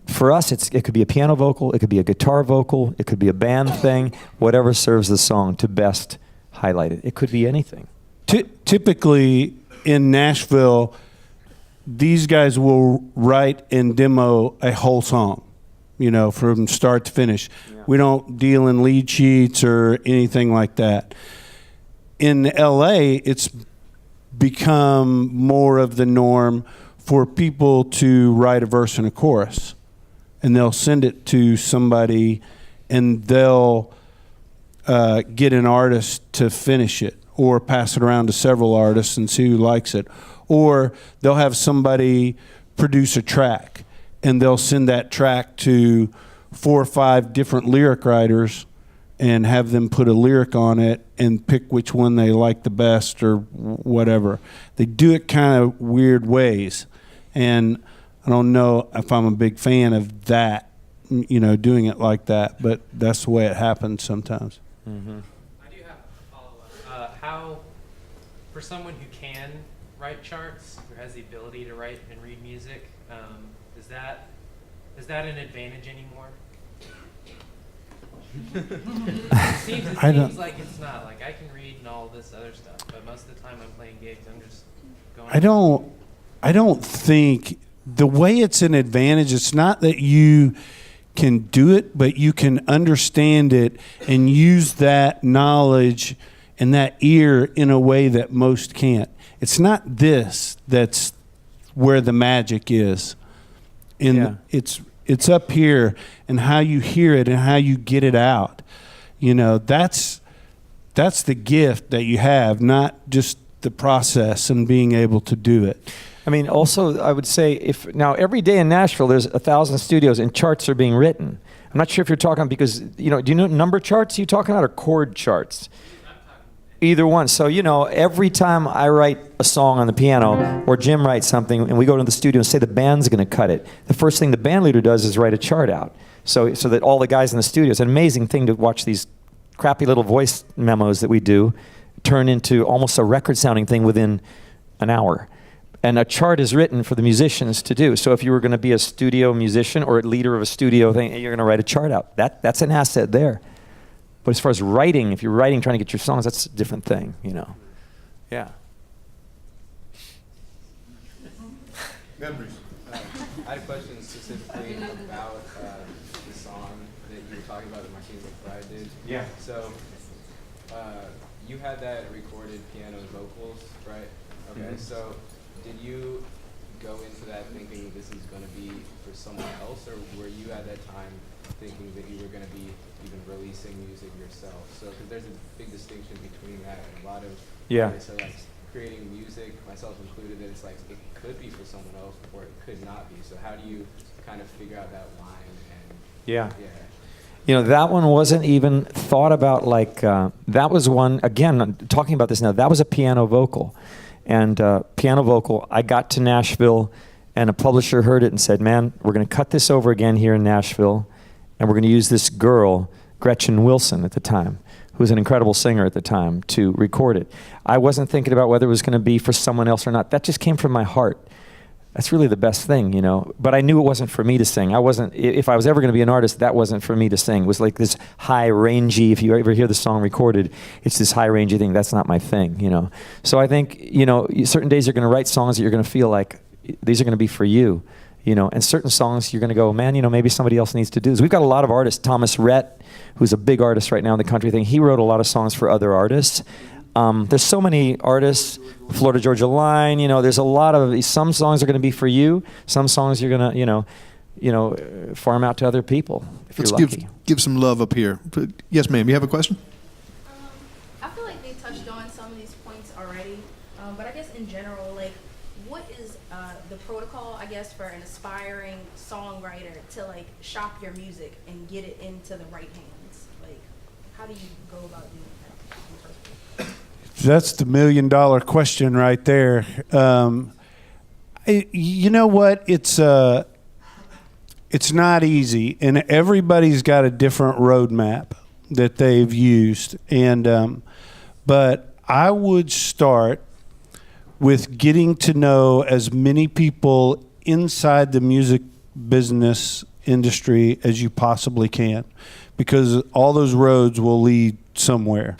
For us, it could be a piano vocal, it could be a guitar vocal, it could be a band thing, whatever serves the song to best highlight it. It could be anything. Typically in Nashville, these guys will write and demo a whole song, you know, from start to finish. Yeah. We don't deal in lead sheets or anything like that. In LA, it's become more of the norm for people to write a verse and a chorus, and they'll send it to somebody, and they'll get an artist to finish it or pass it around to several artists and see who likes it. Or they'll have somebody produce a track, and they'll send that track to 4 or 5 different lyric writers and have them put a lyric on it and pick which one they like the best or whatever. They do it kind of weird ways. And I don't know if I'm a big fan of that, you know, doing it like that, but that's the way it happens sometimes. Mm-hmm. I do have a follow-up. How, for someone who can write charts, who has the ability to write and read music, is that an advantage anymore? It seems like it's not. Like, I can read and all this other stuff, but most of the time I'm playing gigs, I'm just going. I don't think the way it's an advantage, it's not that you can do it, but you can understand it and use that knowledge and that ear in a way that most can't. It's not this that's where the magic is. It's up here, and how you hear it and how you get it out. You know, that's the gift that you have, not just the process and being able to do it. I mean, also, I would say now every day in Nashville, there's 1,000 studios and charts are being written. I'm not sure if you're talking because, you know, do you know number charts you talking about or chord charts? Either one. So, you know, every time I write a song on the piano or Jim writes something and we go to the studio and say the band's going to cut it, the first thing the band leader does is write a chart out. So that all the guys in the studio, it's an amazing thing to watch these crappy little voice memos that we do turn into almost a record sounding thing within an hour. And a chart is written for the musicians to do. So if you were going to be a studio musician or a leader of a studio thing, you're going to write a chart out. That's an asset there. But as far as writing, if you're writing, trying to get your songs, that's a different thing, you know. Yeah. Memories. I had a question specifically about the song that you were talking about that Martina McBride did. Yeah. So you had that recorded piano and vocals, right? Okay. Mm-hmm. So did you go into that thinking this is going to be for someone else, or were you at that time thinking that you were going to be even releasing music yourself? So, because there's a big distinction between that and a lot of artists are like creating music, myself included, that it's like it could be for someone else or it could not be. So how do you kind of figure out that line? And yeah. You know, that one wasn't even thought about. Like that was one, again, I'm talking about this now, that was a piano vocal. And piano vocal, I got to Nashville and a publisher heard it and said, man, we're going to cut this over again here in Nashville, and we're going to use this girl, Gretchen Wilson at the time, who was an incredible singer at the time, to record it. I wasn't thinking about whether it was going to be for someone else or not. That just came from my heart. That's really the best thing, you know. But I knew it wasn't for me to sing. If I was ever going to be an artist, that wasn't for me to sing. It was like this high rangy, if you ever hear the song recorded, it's this high rangy thing. That's not my thing, you know. So I think, you know, certain days you're going to write songs that you're going to feel like these are going to be for you and certain songs you're going to go, man, maybe somebody else needs to do this. We've got a lot of artists. Thomas Rhett, who's a big artist right now in the country thing, he wrote a lot of songs for other artists. There's so many artists, Florida Georgia Line, there's a lot of, some songs are going to be for you, some songs you're going to, farm out to other people if Let's you're lucky. give some love up here. Yes, ma'am, you have a question? I feel like they touched on some of these points already, but I guess in general, like, what is the protocol, I guess, for an aspiring songwriter to, like, shop your music and get it into the right hands? Like, how do you go about doing that in the first place? That's the $1 million question right there. You know what? It's not easy, and everybody's got a different roadmap that they've used. And but I would start with getting to know as many people inside the music business industry as you possibly can, because all those roads will lead somewhere.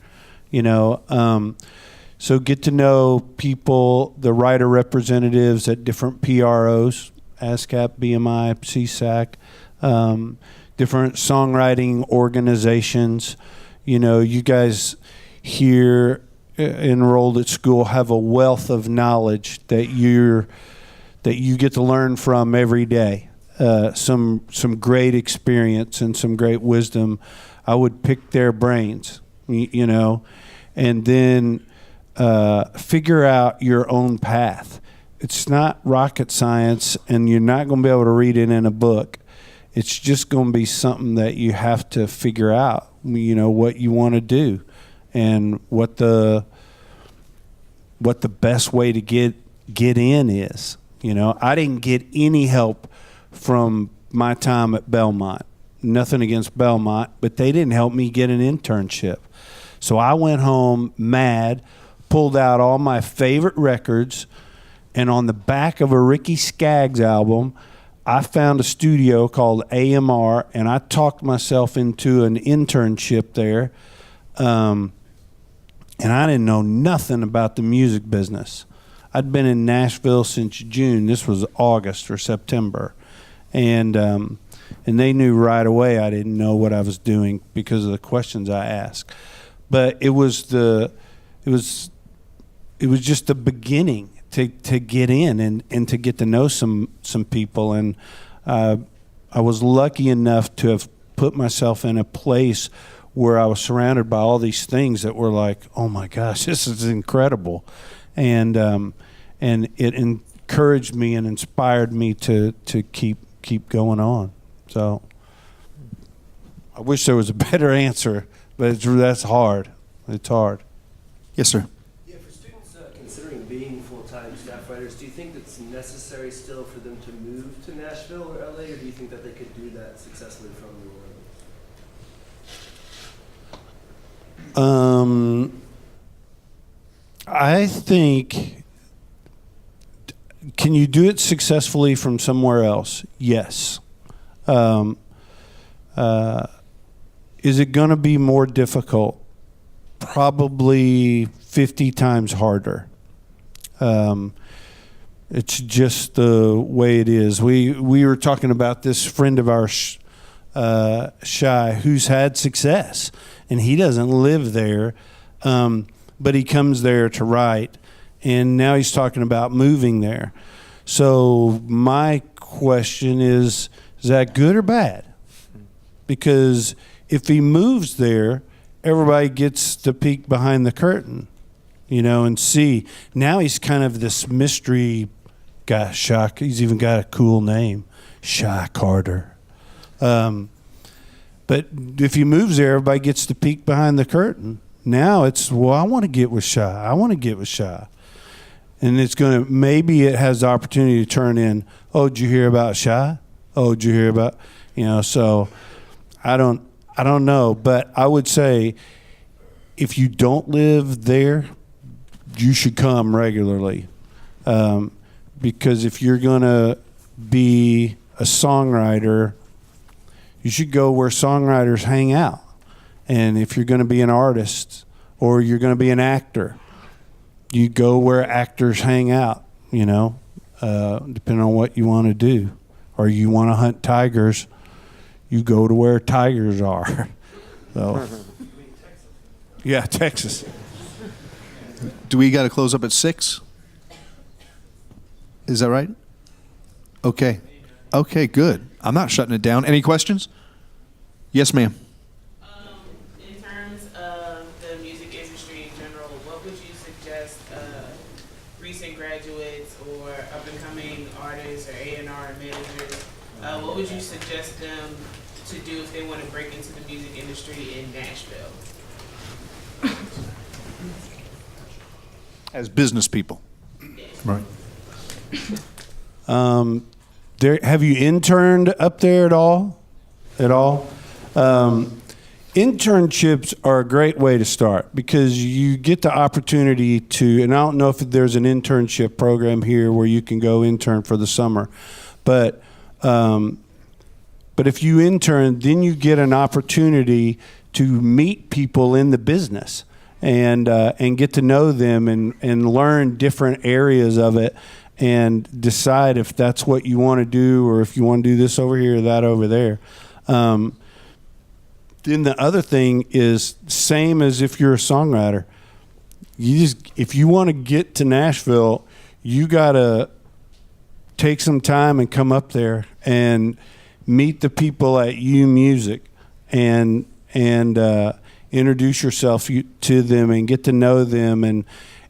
So get to know people, the writer representatives at different PROs, ASCAP, BMI, CSAC, different songwriting organizations. You guys here enrolled at school have a wealth of knowledge that you get to learn from every day. Some great experience and some great wisdom. I would pick their brains, and then figure out your own path. It's not rocket science, and you're not going to be able to read it in a book. It's just going to be something that you have to figure out, what you want to do and what the best way to get in is. I didn't get any help from my time at Belmont. Nothing against Belmont, but they didn't help me get an internship. So I went home mad, pulled out all my favorite records, and on the back of a Ricky Skaggs album, I found a studio called AMR, and I talked myself into an internship there. And I didn't know nothing about the music business. I'd been in Nashville since June. This was August or September. And they knew right away I didn't know what I was doing because of the questions I asked. But it was just the beginning to get in and to get to know some people. And I was lucky enough to have put myself in a place where I was surrounded by all these things that were like, oh my gosh, this is incredible. And it encouraged me and inspired me to keep going on. So I wish there was a better answer, but that's hard. It's hard. Yes, sir. Yeah, for students considering being full-time staff writers, do you think it's necessary still for them to move to Nashville or LA, or do you think that they could do that successfully from New Orleans? I think, can you do it successfully from somewhere else? Yes. Is it going to be more difficult? Probably 50 times harder. It's just the way it is. We were talking about this friend of ours, Shy, who's had success, and he doesn't live there, but he comes there to write, and now he's talking about moving there. So my question is that good or bad? Because if he moves there, everybody gets to peek behind the curtain, and see. Now he's kind of this mystery guy, Shy. He's even got a cool name, Shy Carter. But if he moves there, everybody gets to peek behind the curtain. Now it's, well, I want to get with Shy. I want to get with Shy. And it's going to, maybe it has the opportunity to turn in, oh, did you hear about Shy? Oh, did you hear about, so I don't know. But I would say if you don't live there, you should come regularly. Because if you're going to be a songwriter, you should go where songwriters hang out. And if you're going to be an artist or you're going to be an actor, you go where actors hang out, depending on what you want to do. or you want to hunt tigers, you go to where tigers are. So, yeah, Texas. Do we got to close up at 6? Is that right? Okay. Okay, good. I'm not shutting it down. Any questions? Yes, ma'am. In terms of the music industry in general, what would you suggest recent graduates or up-and-coming artists or A&R managers, what would you suggest them to do if they want to break into the music industry in Nashville? As business people. Right. Have you interned up there at all? Internships are a great way to start because you get the opportunity to, and I don't know if there's an internship program here where you can go intern for the summer, but if you intern, then you get an opportunity to meet people in the business and get to know them and learn different areas of it and decide if that's what you want to do or if you want to do this over here or that over there. Then the other thing is same as if you're a songwriter. If you want to get to Nashville, you got to take some time and come up there and meet the people at U Music and introduce yourself to them and get to know them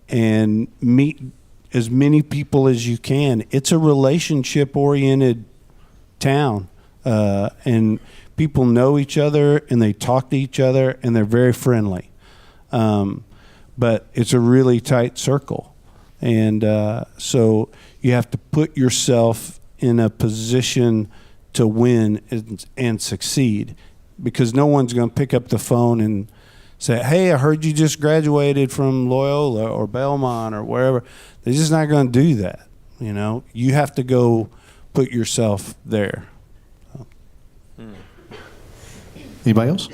and meet as many people as you can. It's a relationship-oriented town, and people know each other and they talk to each other and they're very friendly. But it's a really tight circle, and so you have to put yourself in a position to win and succeed, because no one's going to pick up the phone and say, hey, I heard you just graduated from Loyola or Belmont or wherever. They're just not going to do that. You know, you have to go put yourself there. So. Anybody else?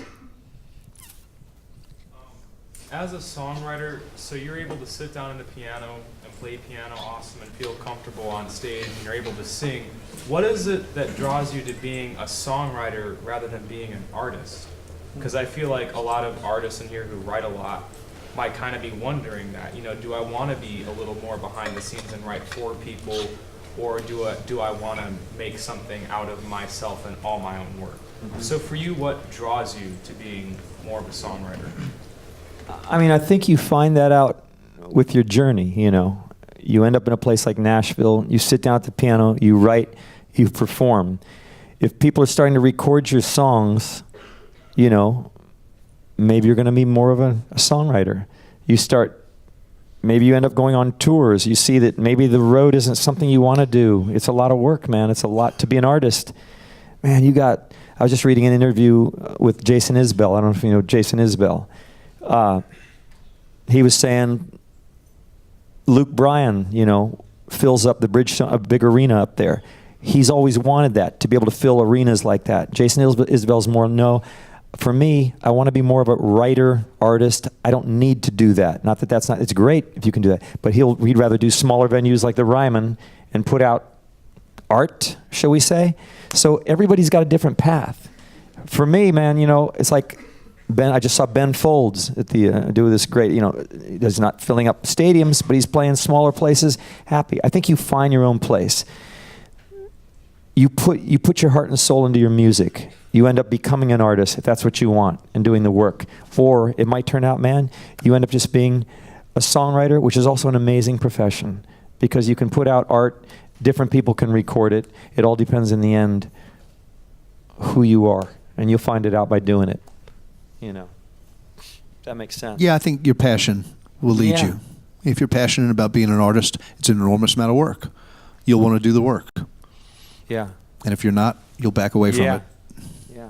As a songwriter, so you're able to sit down in the piano and play piano awesome and feel comfortable on stage and you're able to sing. What is it that draws you to being a songwriter rather than being an artist? Because I feel like a lot of artists in here who write a lot might kind of be wondering that, you know, do I want to be a little more behind the scenes and write for people, or do I want to make something out of myself and all my own work? Mm-hmm. So for you, what draws you to being more of a songwriter? I mean, I think you find that out with your journey, you know. You end up in a place like Nashville, you sit down at the piano, you write, you perform. If people are starting to record your songs, you know, maybe you're going to be more of a songwriter. Maybe you end up going on tours. You see that maybe the road isn't something you want to do. It's a lot of work, man. It's a lot to be an artist. Man, I was just reading an interview with Jason Isbell. I don't know if you know Jason Isbell. He was saying Luke Bryan, you know, fills up the Bridgestone, a big arena up there. He's always wanted that, to be able to fill arenas like that. Jason Isbell's more, no, for me, I want to be more of a writer, artist. I don't need to do that. Not that that's not, it's great if you can do that, but he'd rather do smaller venues like the Ryman and put out art, shall we say? So everybody's got a different path. For me, man, you know, it's like, I just saw Ben Folds at the do this great, you know, he's not filling up stadiums, but he's playing smaller places, happy. I think you find your own place. You put your heart and soul into your music. You end up becoming an artist if that's what you want and doing the work. Or it might turn out, man, you end up just being a songwriter, which is also an amazing profession because you can put out art, different people can record it. It all depends in the end who you are, and you'll find it out by doing it. You know, if that makes sense. Yeah, I think your passion will lead you. If you're passionate about being an artist, it's an enormous amount of work. You'll want to do the work. Yeah. And if you're not, you'll back away from it. Yeah.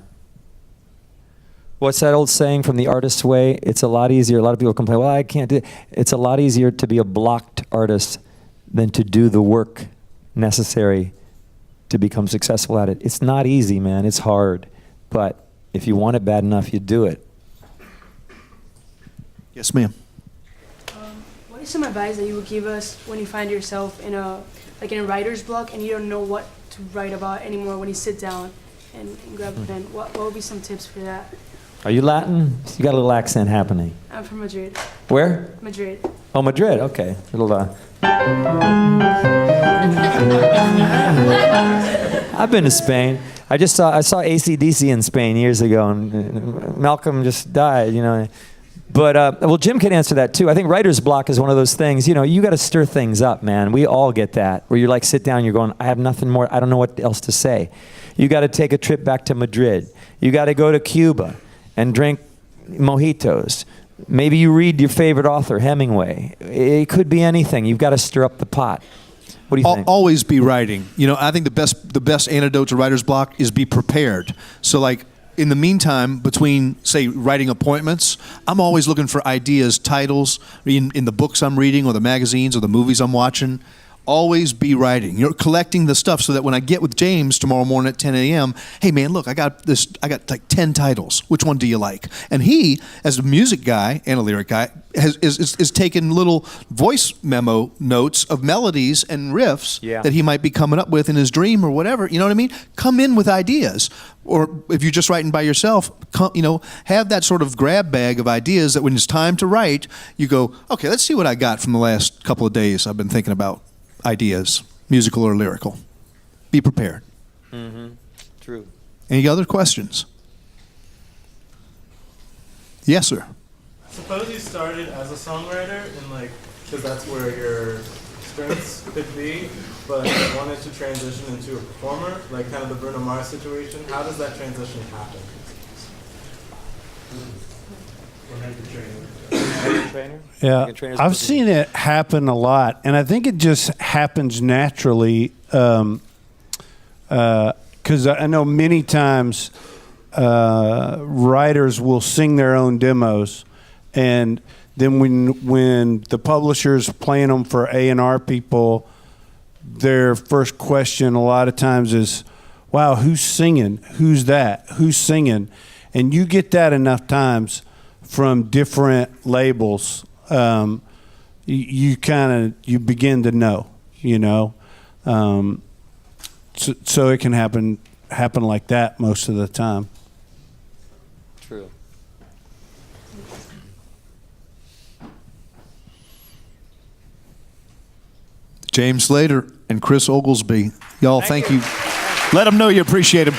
What's that old saying from The Artist's Way? It's a lot easier. A lot of people complain, well, I can't do it. It's a lot easier to be a blocked artist than to do the work necessary to become successful at it. It's not easy, man. It's hard. But if you want it bad enough, you do it. Yes, ma'am. What is some advice that you would give us when you find yourself in a writer's block and you don't know what to write about anymore when you sit down and grab a pen? What would be some tips for that? Are you Latin? You got a little accent happening. I'm from Madrid. Where? Madrid. Oh, Madrid. Okay. I've been to Spain. I saw AC/DC in Spain years ago, and Malcolm just died, you know. But well, Jim can answer that too. I think writer's block is one of those things. You know, you got to stir things up, man. We all get that. Where you're like, sit down, you're going, I have nothing more. I don't know what else to say. You got to take a trip back to Madrid. You got to go to Cuba and drink mojitos. Maybe you read your favorite author, Hemingway. It could be anything. You've got to stir up the pot. What do you think? Always be writing. You know, I think the best antidote to writer's block is be prepared. So like in the meantime, between say writing appointments, I'm always looking for ideas, titles in the books I'm reading or the magazines or the movies I'm watching. Always be writing. You're collecting the stuff so that when I get with James tomorrow morning at 10 a.m., hey man, look, I got like 10 titles. Which one do you like? And he, as a music guy and a lyric guy, is taking little voice memo notes of melodies and riffs that he might be coming up with in his dream or whatever. You know what I mean? Come in with ideas. Or if you're just writing by yourself, have that sort of grab bag of ideas that when it's time to write, you go, okay, let's see what I got from the last couple of days I've been thinking about. Ideas, musical or lyrical. Be prepared. Mm-hmm. True. Any other questions? Yes, sir. Suppose you started as a songwriter, and because that's where your strengths could be, but wanted to transition into a performer, like kind of the Bruno Mars situation. How does that transition happen? Yeah, I've seen it happen a lot, and I think it just happens naturally. Because I know many times writers will sing their own demos, and then when the publisher's playing them for A&R people, their first question a lot of times is, "Wow, who's singing? Who's that? Who's singing?" And you get that enough times from different labels, you begin to know, you know. So it can happen like that most of the time. True. James Slater and Chris Oglesby. Y'all, thank you. Let them know you appreciate them.